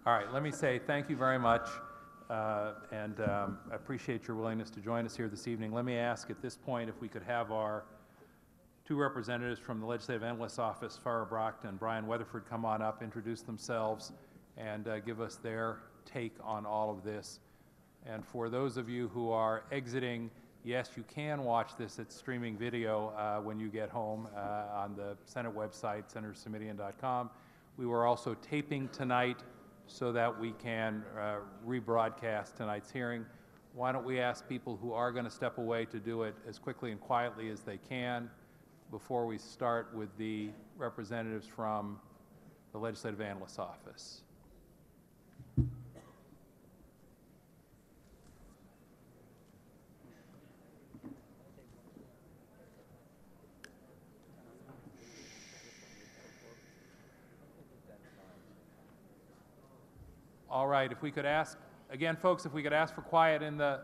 All right, let me say thank you very much, and I appreciate your willingness to join us here this evening. Let me ask at this point if we could have our two representatives from the Legislative Analyst's Office, Farra Bracht and Brian Weatherford, come on up, introduce themselves, and give us their take on all of this. And for those of you who are exiting, yes, you can watch this at streaming video when you get home on the Senate website, senatorsimitian.com. We were also taping tonight so that we can rebroadcast tonight's hearing. Why don't we ask people who are going to step away to do it as quickly and quietly as they can before we start with the representatives from the Legislative Analyst's Office. All right, if we could ask, again, folks, if we could ask for quiet in the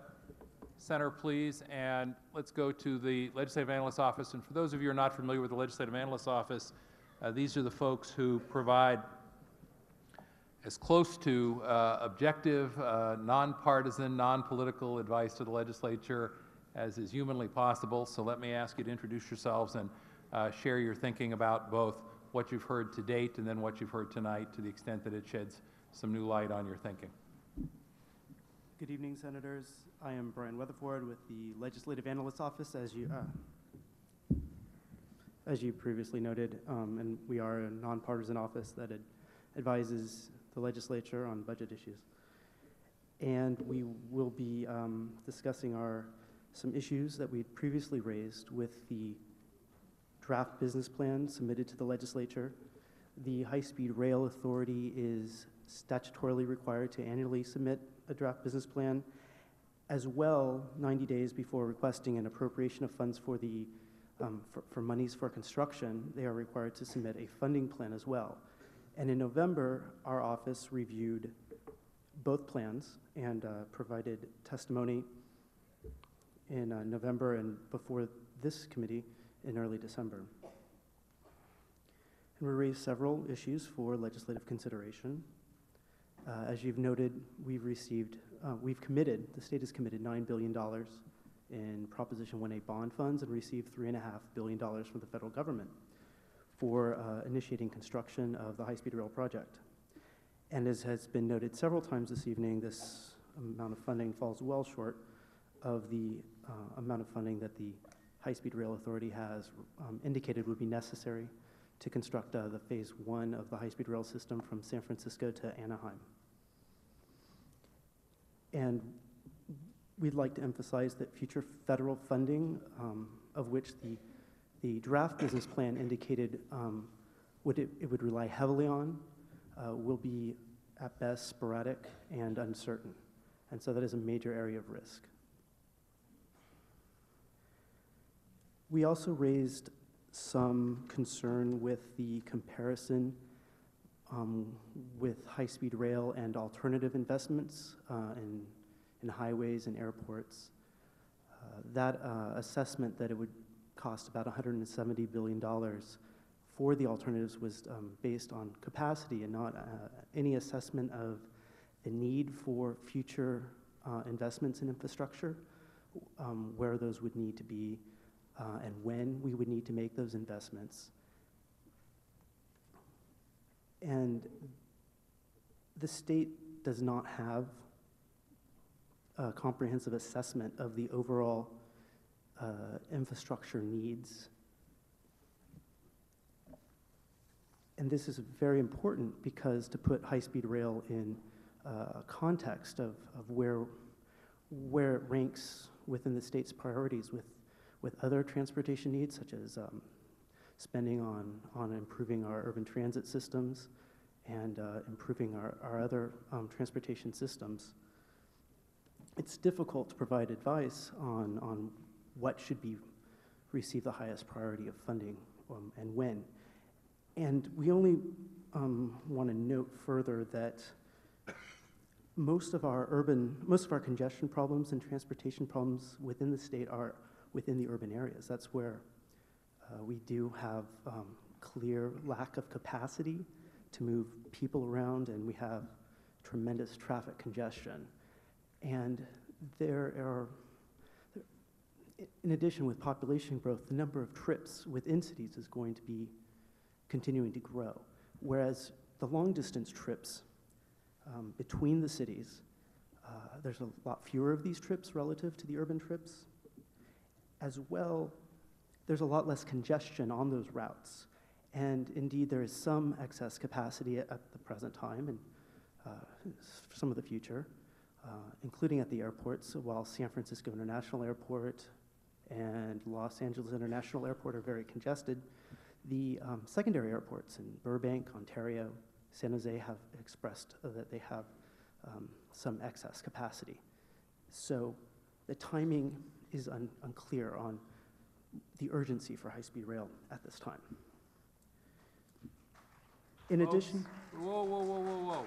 center, please, and let's go to the Legislative Analyst's Office. And for those of you who are not familiar with the Legislative Analyst's Office, these are the folks who provide as close to objective, nonpartisan, non-political advice to the legislature as is humanly possible. So let me ask you to introduce yourselves and share your thinking about both what you've heard to date and then what you've heard tonight, to the extent that it sheds some new light on your thinking. Good evening, Senators. I am Brian Weatherford with the Legislative Analyst's Office, as you previously noted, and we are a nonpartisan office that advises the legislature on budget issues. And we will be discussing some issues that we previously raised with the draft business plan submitted to the legislature. The High-Speed Rail Authority is statutorily required to annually submit a draft business plan, as well 90 days before requesting an appropriation of funds for the for monies for construction. They are required to submit a funding plan as well. And in November, our office reviewed both plans and provided testimony in November and before this committee in early December. And we raised several issues for legislative consideration. As you've noted, we've committed, the state has committed $9 billion in Proposition 1A bond funds and received $3.5 billion from the federal government for initiating construction of the high-speed rail project. And as has been noted several times this evening, this amount of funding falls well short of the amount of funding that the High-Speed Rail Authority has indicated would be necessary to construct the phase 1 of the high-speed rail system from San Francisco to Anaheim. And we'd like to emphasize that future federal funding, of which the draft business plan indicated it would rely heavily on, will be at best sporadic and uncertain. And so that is a major area of risk. We also raised some concern with the comparison with high-speed rail and alternative investments in highways and airports. That assessment that it would cost about $170 billion for the alternatives was based on capacity and not any assessment of the need for future investments in infrastructure, where those would need to be, and when we would need to make those investments. And the state does not have a comprehensive assessment of the overall infrastructure needs. And this is very important because to put high-speed rail in a context of where it ranks within the state's priorities with other transportation needs, such as spending on improving our urban transit systems and improving our other transportation systems. It's difficult to provide advice on what should receive the highest priority of funding and when. And we only want to note further that most of our congestion problems and transportation problems within the state are within the urban areas. That's where we do have clear lack of capacity to move people around, and we have tremendous traffic congestion. And there are, in addition, with population growth, the number of trips within cities is going to be continuing to grow, whereas the long-distance trips between the cities, there's a lot fewer of these trips relative to the urban trips. As well, there's a lot less congestion on those routes. And indeed, there is some excess capacity at the present time and some of the future, including at the airports. So while San Francisco International Airport and Los Angeles International Airport are very congested, the secondary airports in Burbank, Ontario, San Jose have expressed that they have some excess capacity. So the timing is unclear on the urgency for high-speed rail at this time. In addition, Whoa, whoa, whoa, whoa, whoa.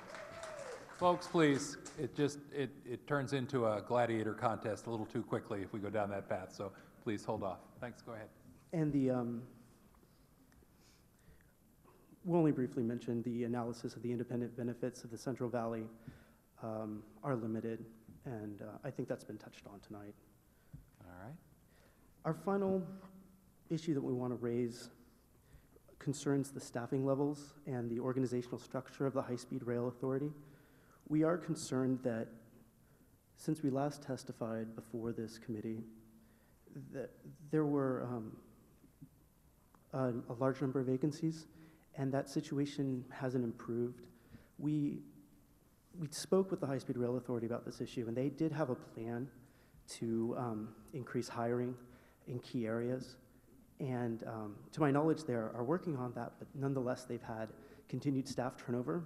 Folks, please, it turns into a gladiator contest a little too quickly if we go down that path, so please hold off. Thanks, go ahead. and we'll only briefly mention the analysis of the independent benefits of the Central Valley are limited, and I think that's been touched on tonight. All right. Our final issue that we want to raise concerns the staffing levels and the organizational structure of the High-Speed Rail Authority. We are concerned that since we last testified before this committee, that there were a large number of vacancies, and that situation hasn't improved. We spoke with the High-Speed Rail Authority about this issue, and they did have a plan to increase hiring in key areas. And to my knowledge, they are working on that, but nonetheless, they've had continued staff turnover.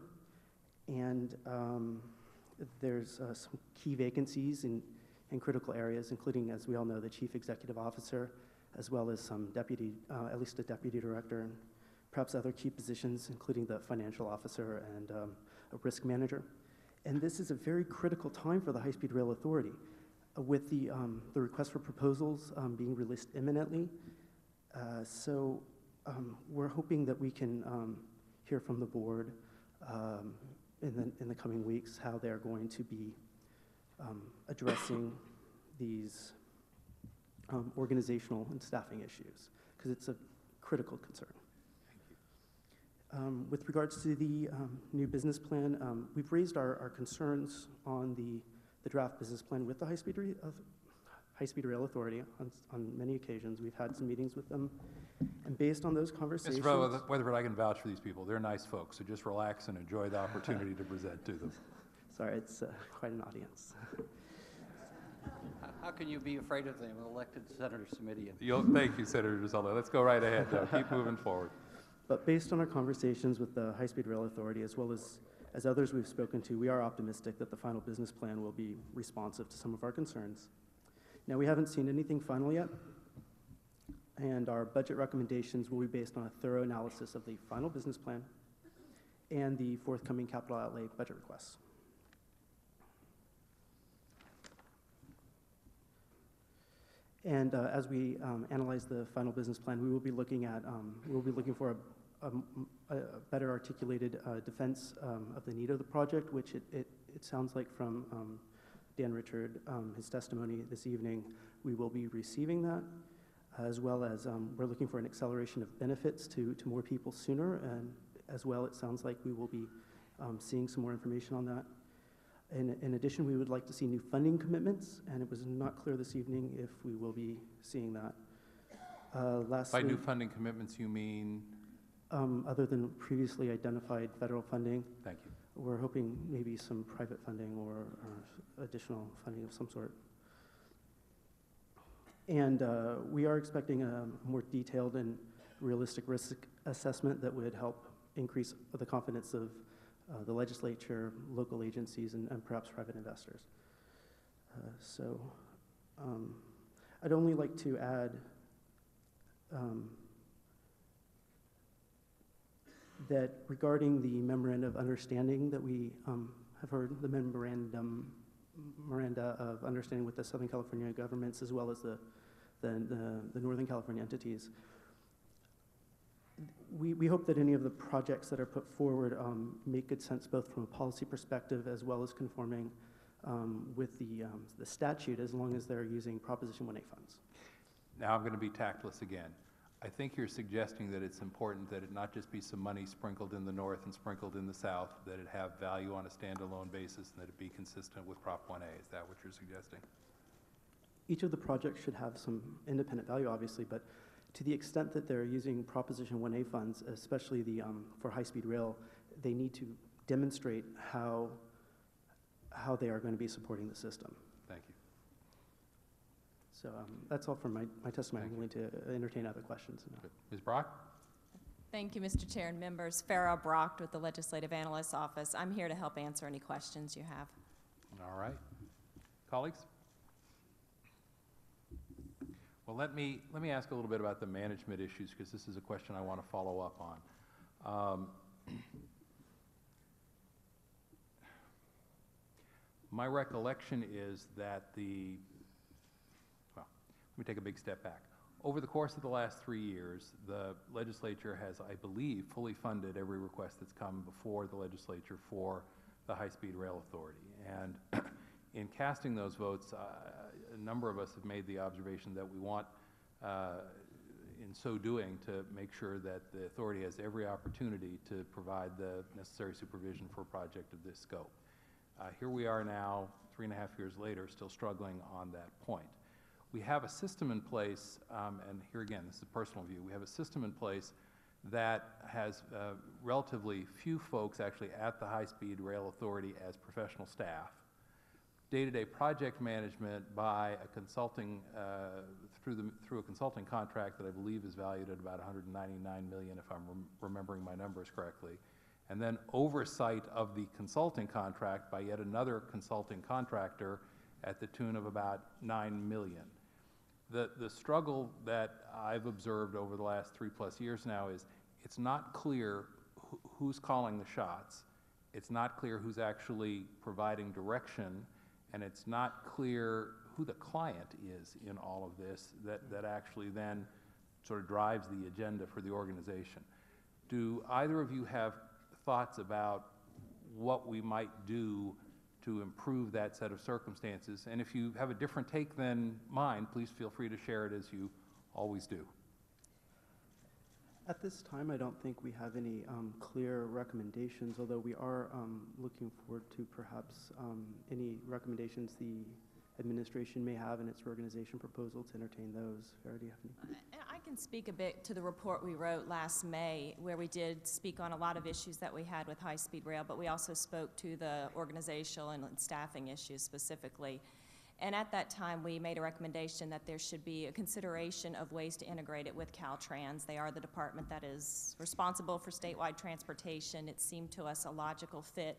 And there's some key vacancies in critical areas, including, as we all know, the chief executive officer, as well as some deputy, at least a deputy director, and perhaps other key positions, including the financial officer and a risk manager. And this is a very critical time for the High-Speed Rail Authority. With the request for proposals being released imminently, so we're hoping that we can hear from the board in the coming weeks how they're going to be addressing these organizational and staffing issues, because it's a critical concern. With regards to the new business plan, we've raised our concerns on the draft business plan with the High-Speed Rail Authority on many occasions. We've had some meetings with them, and based on those conversations... Mr. Weatherford, I can vouch for these people. They're nice folks, so just relax and enjoy the opportunity to present to them. Sorry, it's quite an audience. How can you be afraid of them, elected Senator Simidian? Thank you, Senator DeSalvo. Let's go right ahead, though. Keep moving forward. But based on our conversations with the High-Speed Rail Authority, as well as others we've spoken to, we are optimistic that the final business plan will be responsive to some of our concerns. Now, we haven't seen anything final yet, and our budget recommendations will be based on a thorough analysis of the final business plan and the forthcoming capital outlay budget requests. And as we analyze the final business plan, we will be looking for a better articulated defense of the need of the project, which it sounds like from Dan Richard, his testimony this evening, we will be receiving that, as well as we're looking for an acceleration of benefits to more people sooner, and as well it sounds like we will be seeing some more information on that. In addition, we would like to see new funding commitments, and it was not clear this evening if we will be seeing that. Lastly, By new funding commitments, you mean? Other than previously identified federal funding. Thank you. We're hoping maybe some private funding or additional funding of some sort. And we are expecting a more detailed and realistic risk assessment that would help increase the confidence of the legislature, local agencies, and perhaps private investors. I'd only like to add that regarding the memorandum of understanding that we have heard, the memoranda of understanding with the Southern California governments as well as the Northern California entities, We hope that any of the projects that are put forward make good sense both from a policy perspective as well as conforming with the statute, as long as they're using Proposition 1A funds. Now I'm going to be tactless again. I think you're suggesting that it's important that it not just be some money sprinkled in the north and sprinkled in the south, that it have value on a standalone basis, and that it be consistent with Prop 1A. Is that what you're suggesting? Each of the projects should have some independent value, obviously, but to the extent that they're using Proposition 1A funds, especially for high-speed rail, they need to demonstrate how they are going to be supporting the system. Thank you. So that's all from my testimony. I'm willing to entertain other questions. Good. Ms. Brock? Thank you, Mr. Chair and members. Farra Bracht with the Legislative Analyst's Office. I'm here to help answer any questions you have. All right. Colleagues? Well, let me ask a little bit about the management issues, because this is a question I want to follow up on. My recollection is that let me take a big step back. Over the course of the last 3 years, the legislature has, I believe, fully funded every request that's come before the legislature for the high-speed rail authority. And in casting those votes, a number of us have made the observation that we want, in so doing, to make sure that the authority has every opportunity to provide the necessary supervision for a project of this scope. Here we are now, 3.5 years later, still struggling on that point. We have a system in place, and here again, this is a personal view, we have a system in place that has relatively few folks actually at the High-Speed Rail Authority as professional staff. Day-to-day project management by a consulting, through a consulting contract that I believe is valued at about $199 million, if I'm remembering my numbers correctly. And then oversight of the consulting contract by yet another consulting contractor at the tune of about $9 million. The struggle that I've observed over the last 3+ years now is it's not clear who's calling the shots, it's not clear who's actually providing direction, and it's not clear who the client is in all of this that actually then sort of drives the agenda for the organization. Do either of you have thoughts about what we might do to improve that set of circumstances? And if you have a different take than mine, please feel free to share it, as you always do. At this time, I don't think we have any clear recommendations, although we are looking forward to perhaps any recommendations the administration may have in its reorganization proposal to entertain those. Farra, do you have any? I can speak a bit to the report we wrote last May, where we did speak on a lot of issues that we had with high-speed rail, but we also spoke to the organizational and staffing issues specifically. And at that time, we made a recommendation that there should be a consideration of ways to integrate it with Caltrans. They are the department that is responsible for statewide transportation. It seemed to us a logical fit,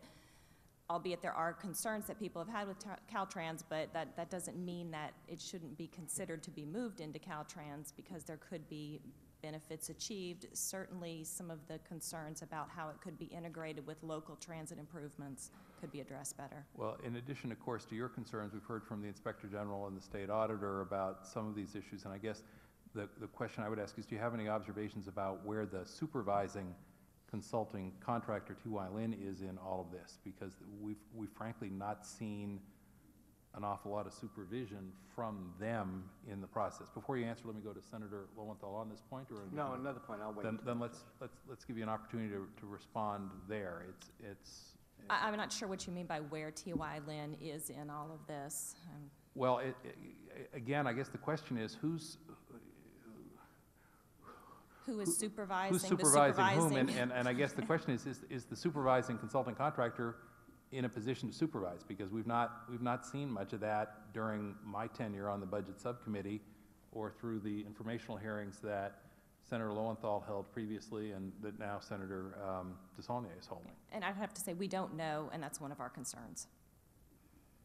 albeit there are concerns that people have had with Caltrans, but that doesn't mean that it shouldn't be considered to be moved into Caltrans, because there could be benefits achieved. Certainly some of the concerns about how it could be integrated with local transit improvements could be addressed better. Well, in addition, of course, to your concerns, we've heard from the Inspector General and the State Auditor about some of these issues, and I guess the question I would ask is, do you have any observations about where the supervising consulting contractor, T.Y. Lin, is in all of this? Because we've frankly not seen an awful lot of supervision from them in the process. Before you answer, let me go to Senator Lowenthal on this point, or No, another point, I'll wait. Then let's give you an opportunity to respond there. I'm not sure what you mean by where T.Y. Lin is in all of this. Well, again, I guess the question is Who is supervising who's supervising whom? And I guess the question is the supervising consulting contractor in a position to supervise? Because we've not seen much of that during my tenure on the Budget Subcommittee or through the informational hearings that Senator Lowenthal held previously and that now Senator DeSaulnier is holding. And I'd have to say we don't know, and that's one of our concerns.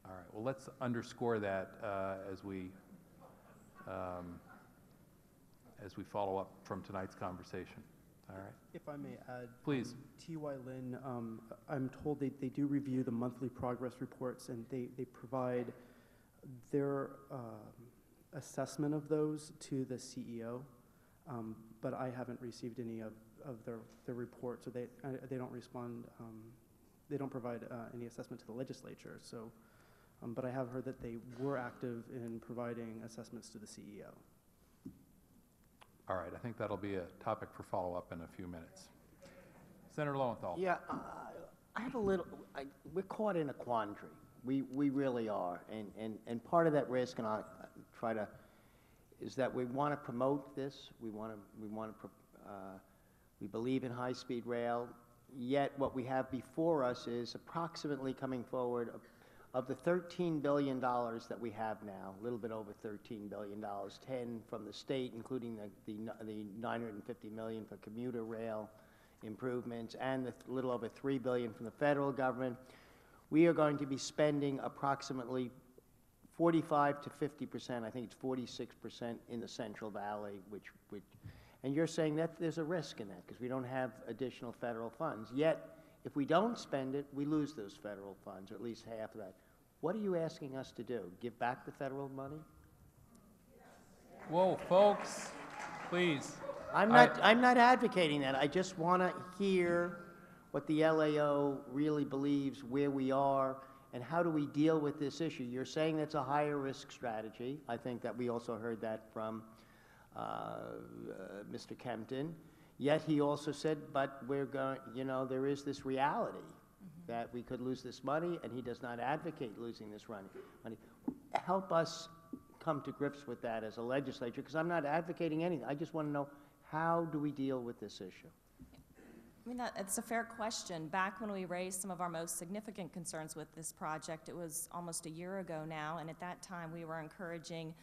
All right, well, let's underscore that as we follow up from tonight's conversation. All right. If I may add, please. T.Y. Lin, I'm told they do review the monthly progress reports, and they provide their assessment of those to the CEO, but I haven't received any of their report, so they don't respond, they don't provide any assessment to the legislature. So, but I have heard that they were active in providing assessments to the CEO. All right, I think that'll be a topic for follow-up in a few minutes. Senator Lowenthal. Yeah, I have a little, we're caught in a quandary. We really are. And part of that risk, and I'll try to, is that we want to promote this. We believe in high-speed rail. Yet what we have before us is approximately coming forward of the $13 billion that we have now, a little bit over $13 billion, 10 from the state, including the $950 million for commuter rail improvements, and the little over $3 billion from the federal government. We are going to be spending approximately 45 to 50%, I think it's 46% in the Central Valley, and you're saying that there's a risk in that because we don't have additional federal funds. Yet, if we don't spend it, we lose those federal funds, or at least half of that. What are you asking us to do? Give back the federal money? Whoa, folks, please. I'm not advocating that. I just want to hear what the LAO really believes, where we are, and how do we deal with this issue. You're saying that's a higher risk strategy. I think that we also heard that from Mr. Kempton. Yet he also said, but we're going, there is this reality that we could lose this money, and he does not advocate losing this money. Help us come to grips with that as a legislature, because I'm not advocating anything. I just want to know, how do we deal with this issue? I mean, it's a fair question. Back when we raised some of our most significant concerns with this project, it was almost a year ago now, and at that time we were encouraging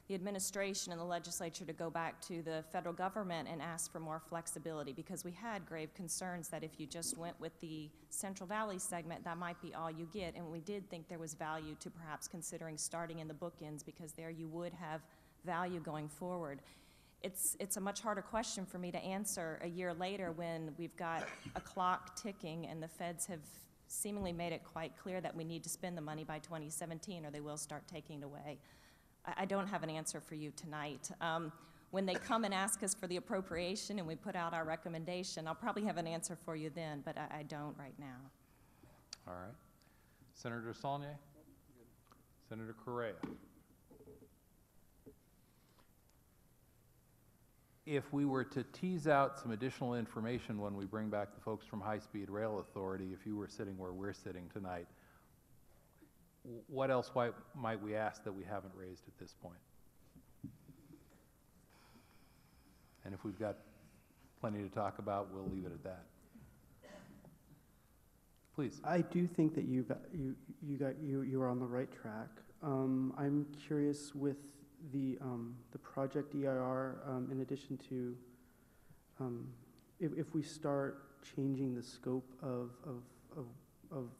the administration and the legislature to go back to the federal government and ask for more flexibility, because we had grave concerns that if you just went with the Central Valley segment, that might be all you get, and we did think there was value to perhaps considering starting in the bookends, because there you would have value going forward. It's a much harder question for me to answer a year later when we've got a clock ticking and the feds have seemingly made it quite clear that we need to spend the money by 2017 or they will start taking it away. I don't have an answer for you tonight. When they come and ask us for the appropriation and we put out our recommendation, I'll probably have an answer for you then, but I don't right now. All right. Senator Saulnier? Senator Correa? If we were to tease out some additional information when we bring back the folks from High Speed Rail Authority, if you were sitting where we're sitting tonight, what else might we ask that we haven't raised at this point? And if we've got plenty to talk about, we'll leave it at that. Please. I do think that you are on the right track. I'm curious with the project EIR, in addition to if we start changing the scope of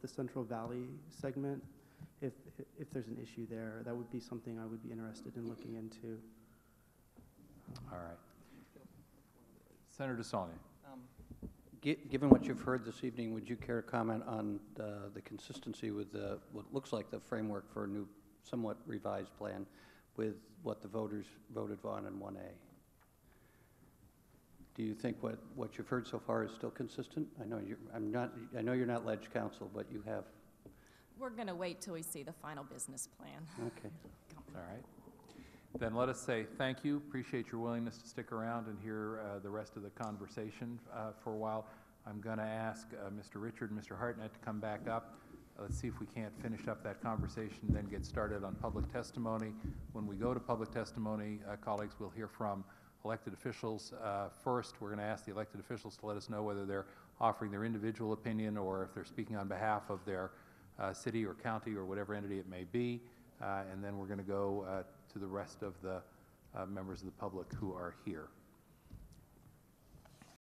the Central Valley segment, if there's an issue there, that would be something I would be interested in looking into. All right. Senator Saulnier. Given what you've heard this evening, would you care to comment on the consistency with what looks like the framework for a new, somewhat revised plan with what the voters voted on in 1A? Do you think what you've heard so far is still consistent? I know you're not ledge counsel, but you have. We're going to wait till we see the final business plan. Okay. All right. Then let us say thank you. Appreciate your willingness to stick around and hear the rest of the conversation for a while. I'm going to ask Mr. Richard and Mr. Hartnett to come back up. Let's see if we can't finish up that conversation, then get started on public testimony. When we go to public testimony, colleagues, we'll hear from elected officials first. We're going to ask the elected officials to let us know whether they're offering their individual opinion or if they're speaking on behalf of their city or county or whatever entity it may be. And then we're going to go to the rest of the members of the public who are here.